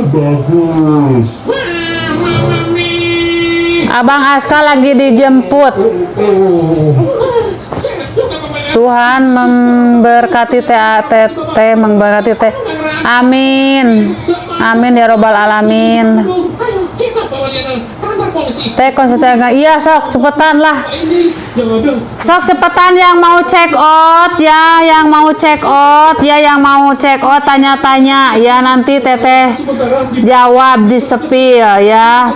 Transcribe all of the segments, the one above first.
Bagus. Abang Aska lagi dijemput. Tuhan memberkati teh, memberkati teh. Amin. Amin ya robbal alamin. Teh konsultasi. Iya sok cepetan lah. Sok cepetan yang mau check out ya, yang mau check out ya, yang mau check out tanya-tanya ya, nanti teteh jawab di sepil ya.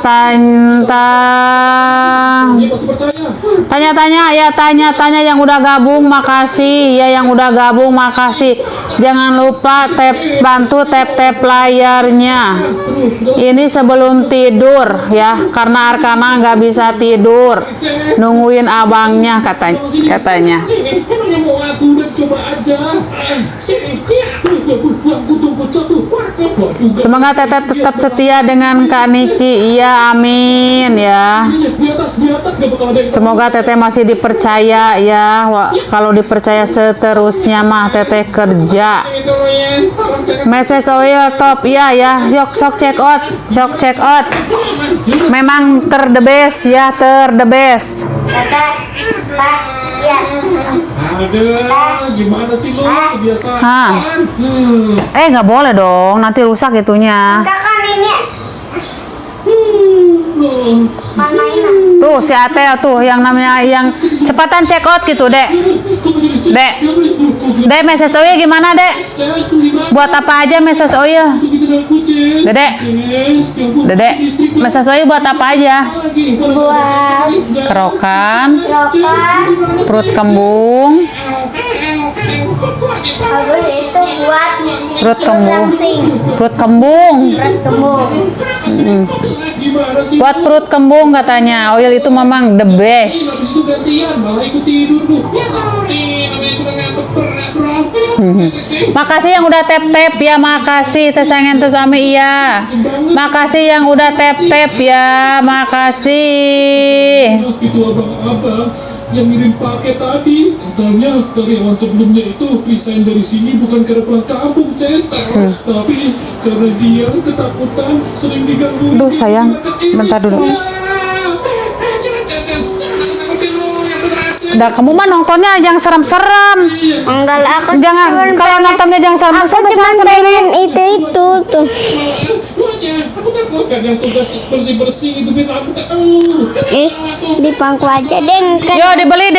Tanya-tanya ya, tanya-tanya yang udah gabung makasih ya, yang udah gabung makasih. Jangan lupa bantu tap layarnya. Ini sebelum tidur ya, karena Arkana nggak bisa tidur, nungguin abangnya katanya. Semoga teteh tetap setia dengan Kak Nici. Iya, amin ya. Semoga teteh masih dipercaya ya. Kalau dipercaya seterusnya mah teteh kerja. Message oil top ya ya. Sok check out, sok check out. Memang the best ya, the best. Ada gimana sih lo kebiasaan? Nggak boleh dong, nanti rusak itunya. Kakak ini Tuh si Atel tuh yang namanya yang cepatan check out gitu, Dek. Dek message oil gimana, Dek? Buat apa aja message oil? Dedek message oil buat apa aja? buat Kerokan, rokok, perut kembung, habis itu buat perut kembung, langsing, perut kembung. perut kembung. Buat perut kembung katanya. Oil itu memang the best. Habis itu gantian malah ikut tidur tuh. Ya sorry, namanya juga ngantuk berat bro. Makasih yang udah tap ya, makasih tesangan tuh suami iya. Makasih yang udah tap ya, makasih. Itu abang-abang yang ngirim paket tadi, katanya karyawan sebelumnya itu resign dari sini bukan karena pulang kampung, Ces, tapi karena dia ketakutan sering diganggu. Duh sayang, bentar dulu. Udah kamu mah nontonnya jangan serem-serem. Enggak lah, aku Jangan kalau nontonnya jangan serem-serem. cuma pengen itu tuh. Aku takut kan yang tugas bersih-bersih itu biar aku tak elu. Di pangku aja Den kan. Yo dibeli.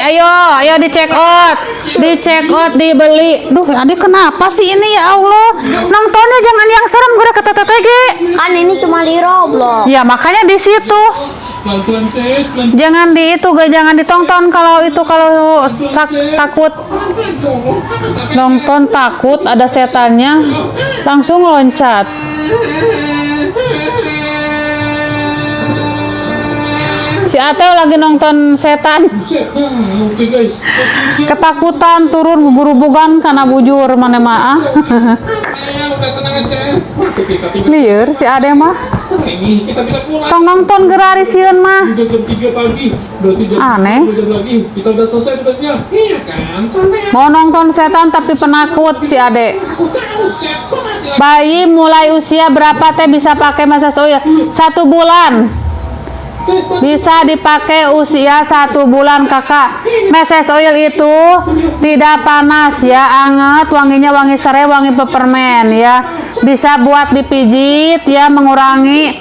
Ayo di check out, dibeli. Duh, adik kenapa sih ini ya Allah? Nontonnya jangan yang serem, gue udah kata TTG. Kan ini cuma di Roblox. Ya makanya di situ. Pelan-pelan, Ces, pelan. Jangan jangan ditonton kalau takut. Nonton takut ada setannya, langsung loncat. Si Ateo lagi nonton setan. Buset, oke guys. Ketakutan turun gugurubugan karena bujur mana maah. Udah tenang aja. Kita tinggal Liar si Ade mah. setelah ini kita bisa pulang. Tong nonton gerari sieun mah. Udah jam 3 pagi, berarti jam Aneh. 2 jam lagi kita udah selesai tugasnya. Iya kan? Santai. Mau nonton setan tapi penakut si Ade. Aku tahu, Set. Kok aja Bayi mulai usia berapa teh bisa pakai massage oil? 1 bulan. Bisa dipakai usia 1 bulan kakak. Massage oil itu tidak panas ya, anget, wanginya wangi serai, wangi peppermint ya. Bisa buat dipijit ya, mengurangi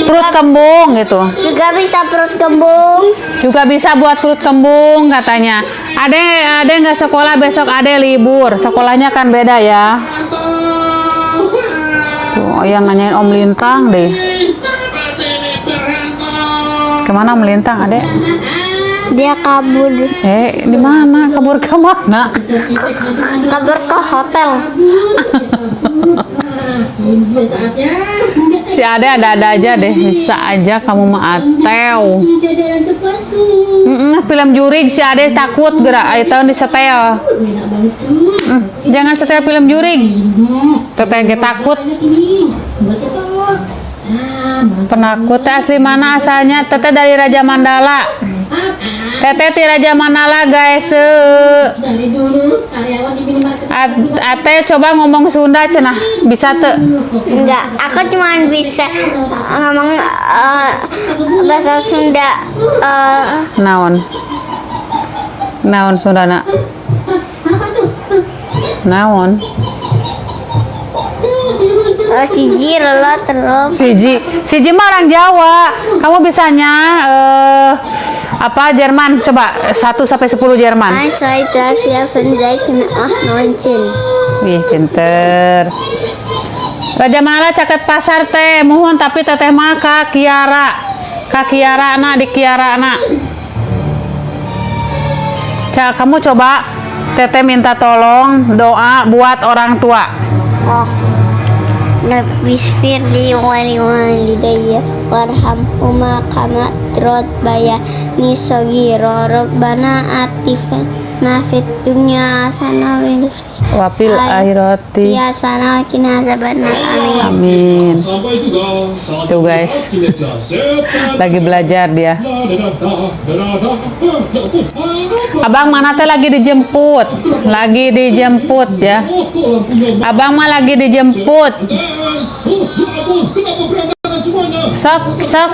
perut kembung gitu. Juga bisa perut kembung. Juga bisa buat perut kembung katanya. Ade nggak sekolah besok, Ade libur. Sekolahnya kan beda ya. Tuh, yang nanyain Om Lintang deh. Kemana Om Lintang, Ade? Dia kabur. Di mana? Kabur ke mana? Kabur ke hotel. Si Ade ada-ada aja deh. Bisa aja kamu mah Ateo. Film jurig si Ade takut gerak. Ayo tahun disetel. Jangan setel film jurig. Teteh takut. Penakut teh asli mana asalnya? Teteh dari Raja Mandala. Teteh ti Raja Mandala guys. Dari dulu karyawan di minimarket Ate coba ngomong Sunda cenah. Bisa teu? Enggak, aku cuma bisa ngomong bahasa Sunda. Naon? Naon Sundana? apa tuh? Naon? Siji lo terus. Siji mah orang Jawa. Kamu bisanya apa Jerman? Coba 1 sampai 10 Jerman. 1, 2, 3, 4, 5, 6, 9. Ih, pinter. Raja Mala caket pasar teh, muhun tapi teteh mah ka Kiara. Ka Kiara na di Kiara na. Kamu coba teteh minta tolong doa buat orang tua. Oh. Nabis firli wali walidayya warhamhuma kama rabbayani nisogiro rabbana atifna fid dunya hasanah wa Wapil akhirati. hasanah wa qina azabannar. Amin. Amin. Sampai juga saat Tuh, guys. kinerja setan. Lagi belajar dia. Abang mana teh lagi dijemput. Lagi dijemput ya. Abang mah lagi dijemput. Kenapa berantakan semuanya?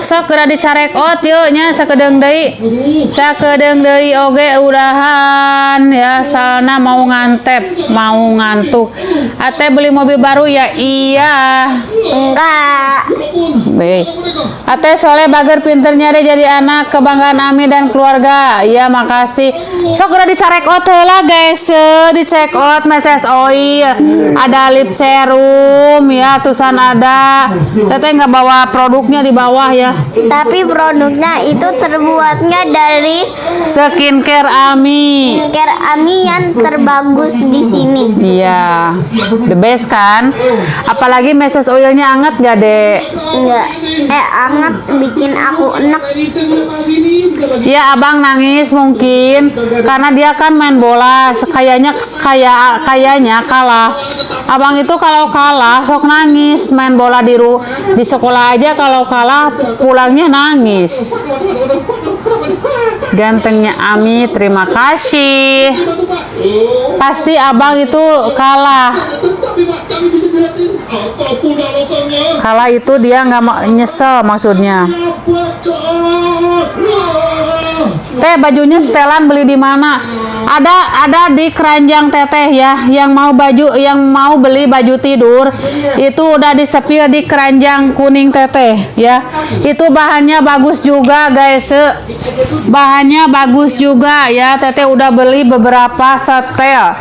Sok geura dicarekot yuk nya sakedeung deui. Sakedeung deui oge udahan ya salna mau ngantep, mau ngantuk. Ate beli mobil baru ya? Iya. Enggak. Baik. Ate soleh bager pinternya deh jadi anak kebanggaan Ami dan keluarga. Iya makasih. Sok geura dicarekot heula guys. Dicekot meses oil. Ada lip serum ya tusan ada. Teteh nggak bawa produknya di bawah ya. Tapi produknya itu terbuatnya dari Skincare Ami. skincare Ami yang terbagus di sini. Iya, the best kan? Apalagi meses oilnya anget gak dek? Enggak. Anget bikin aku enak. Ya abang nangis mungkin karena dia kan main bola, kayaknya kalah. Abang itu kalau kalah sok nangis main bola di sekolah aja kalau kalah pulangnya nangis. Gantengnya Ami, terima kasih. Pasti abang itu kalah. Tapi Pak, kami bisa jelasin apapun alasannya. Kalah itu dia nggak nyesel maksudnya. Teh bajunya setelan beli di mana? Ada di keranjang teteh ya. Yang mau beli baju tidur itu udah disepil di keranjang kuning teteh ya. Itu bahannya bagus juga guys. Bahannya bagus juga ya. Teteh udah beli beberapa setel.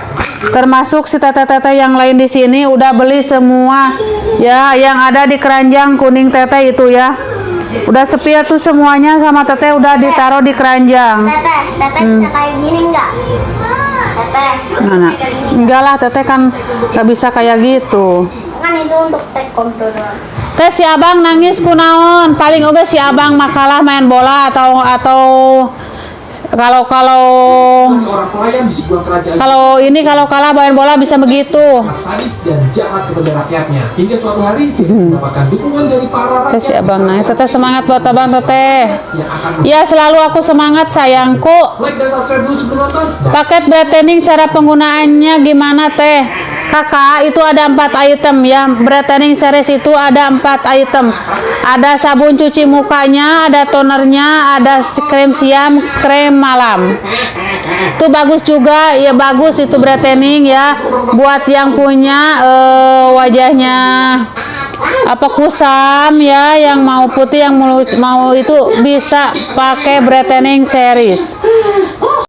Termasuk si teteh-teteh yang lain di sini udah beli semua ya yang ada di keranjang kuning teteh itu ya. Udah sepil tuh semuanya sama teteh udah ditaruh di keranjang. Teteh bisa kayak gini enggak? Teteh. Mana? Enggak lah teteh kan gak bisa kayak gitu. Kan itu untuk taekwondo doang. Teh si abang nangis kunaon? Paling oge si abang makalah main bola atau seorang pelayan di sebuah kerajaan kalau kalah main bola bisa begitu. sangat sadis dan jahat kepada rakyatnya. Hingga suatu hari si mendapatkan dukungan dari para Teh rakyat si abang nangis. Teteh semangat buat abang teteh. yang akan Ya selalu aku semangat sayangku. like dan subscribe dulu sebelum nonton. Paket brightening cara penggunaannya gimana teh? Kakak itu ada 4 item ya. Brightening series itu ada 4 item. Ada sabun cuci mukanya, ada tonernya, ada krem siang, krem malam. Itu bagus juga ya, bagus itu brightening ya. Buat yang punya wajahnya apa kusam ya, yang mau putih, yang mau itu bisa pakai brightening series.